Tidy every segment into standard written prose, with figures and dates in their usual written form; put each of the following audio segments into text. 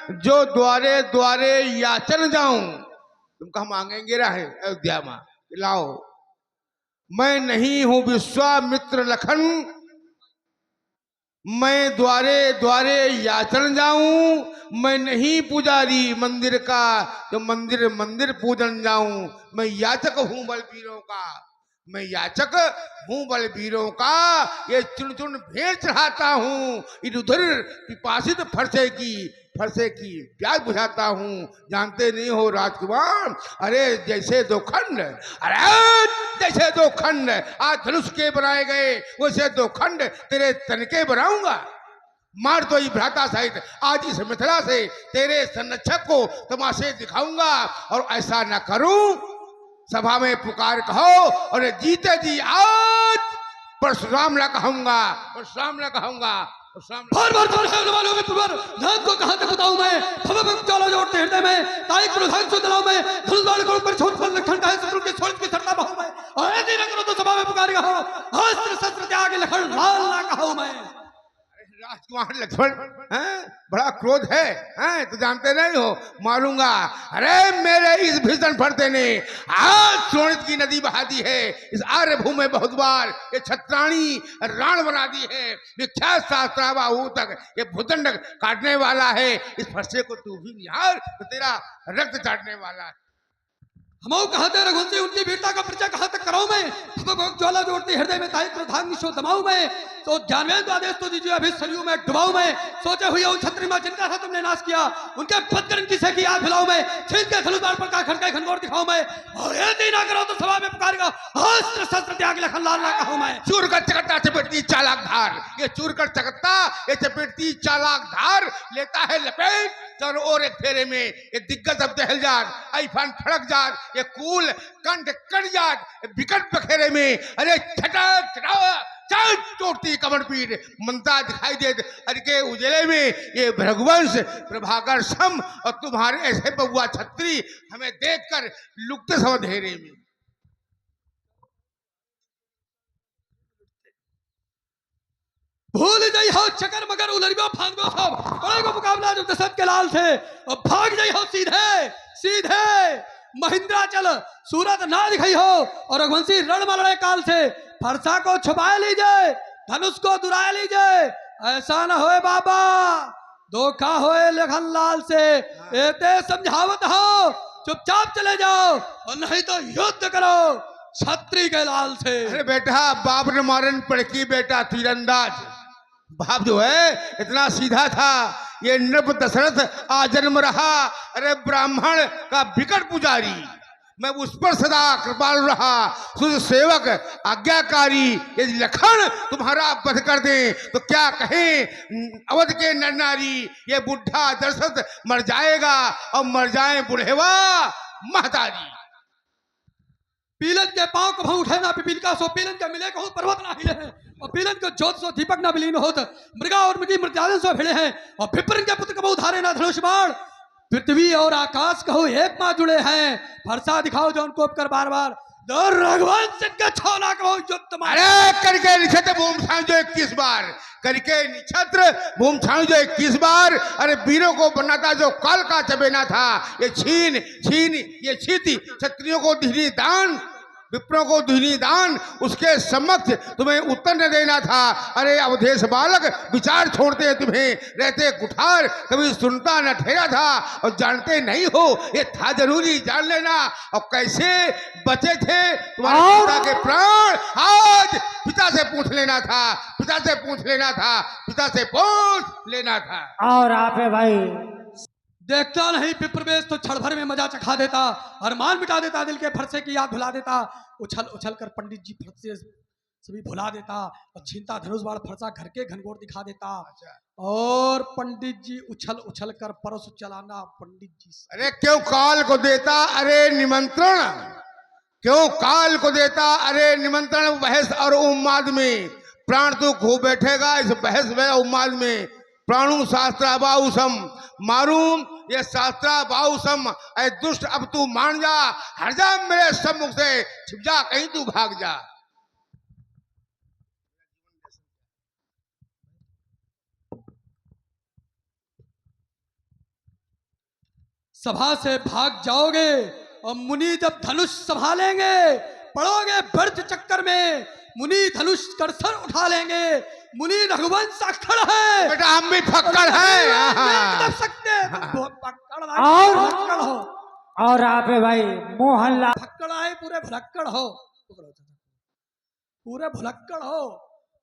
जो द्वारे द्वारे याचन जाऊं, तुम कहा मांगेंगे रहे अयोध्या में, लाओ। मैं नहीं हूं विश्वामित्र लखन, मैं द्वारे द्वारे याचन जाऊं। मैं नहीं पुजारी मंदिर का, तो मंदिर मंदिर पूजन जाऊं। मैं याचक हूं बलबीरों का, मैं याचक हूं बलबीरों का। ये चुन चुन भेड़ चढ़ाता हूं, इधर उधर पिपासित फरसे की प्यास बुझाता हूं। जानते नहीं हो राजकुमार, अरे जैसे दो खंड, अरे जैसे दो खंड आज धनुष के बनाए गए, वैसे दो खंड तेरे तन के बनाऊंगा। मार तो ही भ्राता सहित आज इस मिथिला से तेरे संरक्षक को तमाशे दिखाऊंगा। और ऐसा न करूं, सभा में पुकार कहो और जीते जी आज परशुराम न कहूंगा, परशुराम न कहूंगा। बार बार वालों में पुरवर नाम को कहां तक बताऊं मैं। भव ज्वाला जोड़ते हृदय में ताई क्रोधान से दलाओं में धनुष को ऊपर छोड़ कर लखन का शत्रु के छोड़ के सरता बहु मैं। और यदि न करो तो सभा में पुकार कहो, अस्त्र शस्त्र त्याग लखन लाल ना कहूं मैं। राजकुमार लक्ष्मण हैं, बड़ा क्रोध है तो जानते नहीं हो, मारूंगा। अरे मेरे इस भीषण फरते ने आज सोनित की नदी बहा दी है। इस आर्य भूमि में बहुत बार ये छत्राणी राण बना दी है। विख्यात शास्त्राबाहु तक ये भुजंड काटने वाला है। इस फरसे को तू भी निहार तो तेरा रक्त चाटने वाला है। हम कहते रघुवंशी उनकी वीरता का परिचय कहां तक कराऊं मैं। ज्वाला जोड़ती हृदय में ताई क्रोधाग्नि शो दमाऊं मैं। तो ज्ञानवेंद्र आदेश तो दीजिए अभी सरयू में डुबाऊं मैं। सोचे हुए उन छत्री में जिनका था तुमने नाश किया, उनके बदकर्म की से की याद दिलाऊं मैं। छीन के धनुष पर का खड़का घनघोर दिखाऊं मैं। और यदि ना करो तो सभा में पुकारेगा, अस्त्र शस्त्र त्याग लखन लाल ना कहूं मैं। चूर का चकत्ता चपेटती चालाक धार, ये चूर का चकत्ता ये चपेटती चालाक धार लेता है लपेट। चारों ओर एक फेरे में ये दिग्गज अब दहल जात, आईफान फड़क जात, ये कूल कंठ कट जात विकट बखेरे में। अरे छटक छटावा चल चोटती कमर पीट मनता दिखाई दे। अरे के उजले में ये भृगुवंश प्रभाकर सम और तुम्हारे ऐसे बउआ छत्री हमें देखकर लुकते सब अंधेरे में। भूल जाई हो चकर मगर उलरियो फांगो सब बड़े को मुकाबला जो दशरथ के लाल थे। और भाग जाई हो सीधे सीधे महिंद्रा चल सूरत ना दिखाई हो। और रघुवंशी रण मलड़े काल से फरसा को छुपा लीजिए, धनुष को दुरा लीजिए। ऐसा न होए बाबा, धोखा होए लखन लाल से। एते समझावत हो, चुपचाप चले जाओ और नहीं तो युद्ध करो छत्री के लाल से। अरे बेटा, बाप ने मारन पड़की बेटा तीरंदाज। बाप जो है इतना सीधा था, ये नृप दशरथ आजन्म रहा। अरे ब्राह्मण का विकट पुजारी, मैं उस पर सदा कृपालु रहा, सुध सेवक आज्ञाकारी। यदि लखन तुम्हारा वध कर दे तो क्या कहें अवध के नर नारी। ये बुढ़ा दशरथ मर जाएगा और मर जाए बुढ़ेवा महतारी। पीलन के पांव को भाव उठे ना पिपील का सो, पीलन के मिले कहूं पर्वत ना हिले हैं। और पीलन को ज्योत सो दीपक ना विलीन होत, मृगा और मृगी मृत्यादन सो भिड़े हैं। और पिपरन के पुत्र कबू धारे ना धनुष बाण, पृथ्वी और आकाश कहो एक मां जुड़े हैं। फरसा दिखाओ जो उनको कर बार बार रघुवंश के छोना कहो युद्ध मार। अरे करके निछत्र भूम छाऊ जो 21 बार, करके निछत्र भूम छाऊ जो 21 बार। अरे वीरों को बनाता जो काल का चबेना था, ये छीन छीन ये छीती क्षत्रियों को धीरी दान, विप्रों को धीरी दान, उसके समक्ष तुम्हें उत्तर न देना था। अरे अवधेश बालक विचार छोड़ते हैं तुम्हें, रहते कुठार कभी सुनता न ठहरा था। और जानते नहीं हो ये था जरूरी जान लेना। और कैसे बचे थे तुम्हारे पिता के प्राण, आज पिता से पूछ लेना था, पिता से पूछ लेना था, पिता से पूछ लेना था। और आप है भाई देखता नहीं पिप्रवेश तो क्षण भर में मजा चखा देता, अरमान मिटा देता, दिल के फरसे की याद भुला देता। उछल उछल कर पंडित जी फरसे सभी भुला देता और छीनता धनुष बाण फरसा घर के घनघोर दिखा देता। और पंडित जी उछल उछल कर परस चलाना पंडित जी। अरे क्यों काल को देता अरे निमंत्रण, क्यों काल को देता अरे निमंत्रण। बहस और उन्माद में प्राण तू खो बैठेगा, इस बहस में उन्माद में। प्राणु शास्त्राबाउसम मारूं ये शास्त्राबाउसम। ऐ दुष्ट अब तू मान जा, हट जा मेरे सम्मुख से, छिप जा कहीं तू भाग जा। सभा से भाग जाओगे और मुनि जब धनुष संभालेंगे पड़ोगे व्यर्थ चक्कर में। मुनि धनुष करसर उठा लेंगे। मुनि रघुवंश अक्खड़ है बेटा हम भी फक्कड़ हैं। नहीं दब सकते फक्कड़ हो और आप भाई मोहनलाल फक्कड़ आए पूरे भुलक्कड़ हो पूरे भुलक्कड़ हो।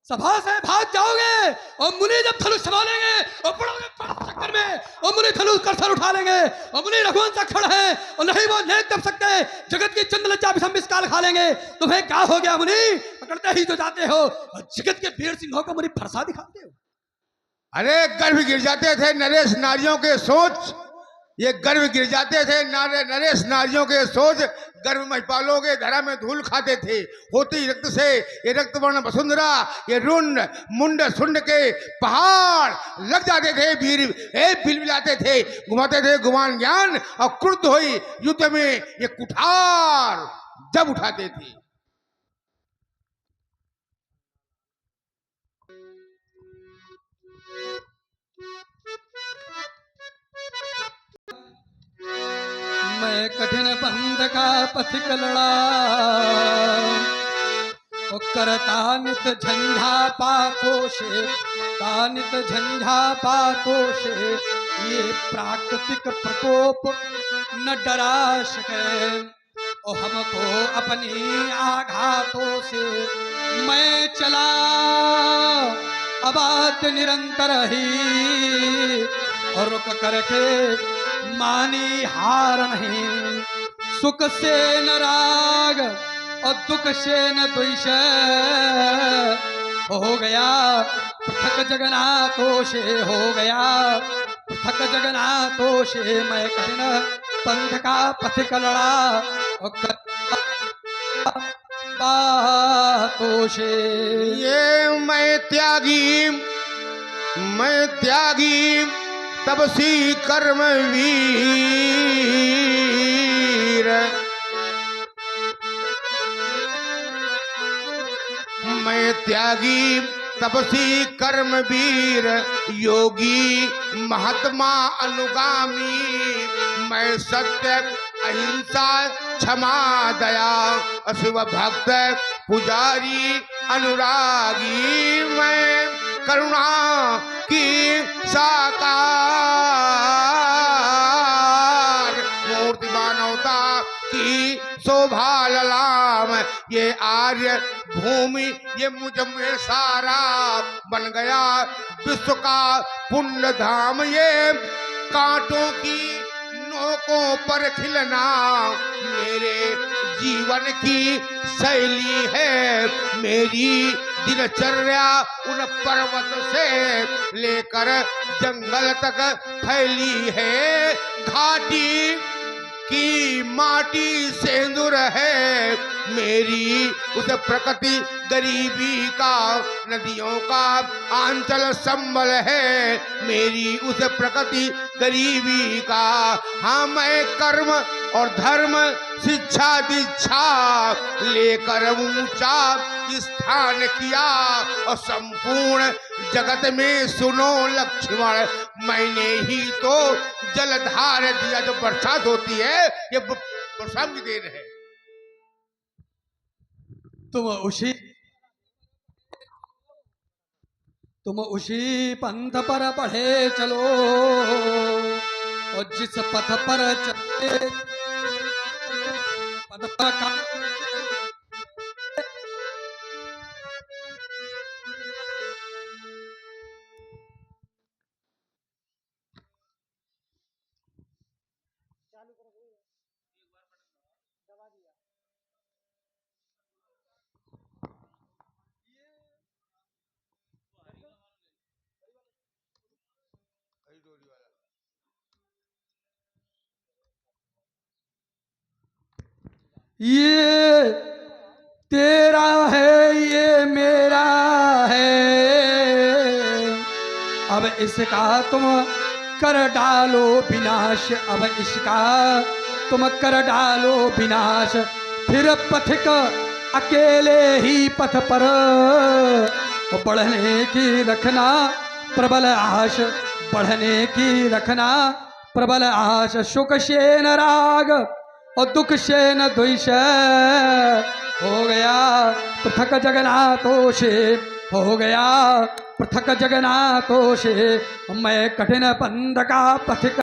सभा से भाग जाओगे और मुनि जब धनुष संभालेंगे और पड़ोगे व्यर्थ चक्कर में और मुनि धनुष करसर उठा लेंगे और मुनि रघुवंश अक्खड़ है और नहीं वो नहीं दब सकते। जगत की चंद लज्जा भी हम काल खा लेंगे। तुम्हें क्या हो गया मुनि पकड़ते ही तो जाते हो और जगत के वीर सिंहों को मुनि फरसा दिखाते हो। अरे गर्भ गिर जाते थे नरेश नारियों के सोच। ये गर्भ गिर जाते थे नरेश नारियों के सोच। गर्भ महिपालों के धरा में धूल खाते थे। होती रक्त से ये रक्त वर्ण वसुंधरा ये रुंड मुंड सुंड के पहाड़ लग जाते थे। वीर बिलबिलाते थे घुमाते थे गुमान ज्ञान और क्रुद्ध हुई युद्ध में ये कुठार जब उठाते थे। मैं कठिन बंध का पथिक लड़ा और करता नित झंझा पातों से तानित झंझा पातों से ये प्राकृतिक प्रकोप न डरा सके और हमको अपनी आघातों से। मैं चला आबाद निरंतर ही और रुक करके मानी हार नहीं। सुख से न राग और दुख से न द्वेष हो गया पृथक जगन्नाथों से हो गया पृथक जगन्नाथों से। मैं कठिन पंथ का पथिक लड़ा और बातों से। ये मैं त्यागी तपसी कर्म वीर। मैं त्यागी तपसी कर्म वीर योगी महात्मा अनुगामी। मैं सत्य अहिंसा क्षमा दया अशिव भक्त पुजारी अनुरागी। मैं करुणा की साकार मूर्ति मानवता की शोभा ललाम। ये आर्य भूमि ये मुझ में सारा बन गया विश्व का पुण्य धाम। ये कांटों की नोकों पर खिलना मेरे जीवन की शैली है। मेरी दिनचर्या उन पर्वत से लेकर जंगल तक फैली है। घाटी की माटी सेंदूर है मेरी उस प्रकृति गरीबी का नदियों का आंचल संबल है मेरी उस प्रकृति गरीबी का। हाँ मैं कर्म और धर्म शिक्षा दीक्षा लेकर ऊंचा स्थान किया और संपूर्ण जगत में सुनो लक्ष्मण मैंने ही तो जलधार दिया। जो बरसात होती है ये वर्षा की देन है। तुम उसी पंथ पर बढ़े चलो और जिस पथ पर चले पथ पर का ये तेरा है ये मेरा है अब इसका तुम कर डालो विनाश। अब इसका तुम कर डालो विनाश। फिर पथिक अकेले ही पथ पर बढ़ने की रखना प्रबल आश। बढ़ने की रखना प्रबल आश सुख शेन राग और दुख शेन द्वेष हो गया पृथक जगन्नाथों से हो गया पृथक जगन्नाथों से मैं कठिन बंध का पथिक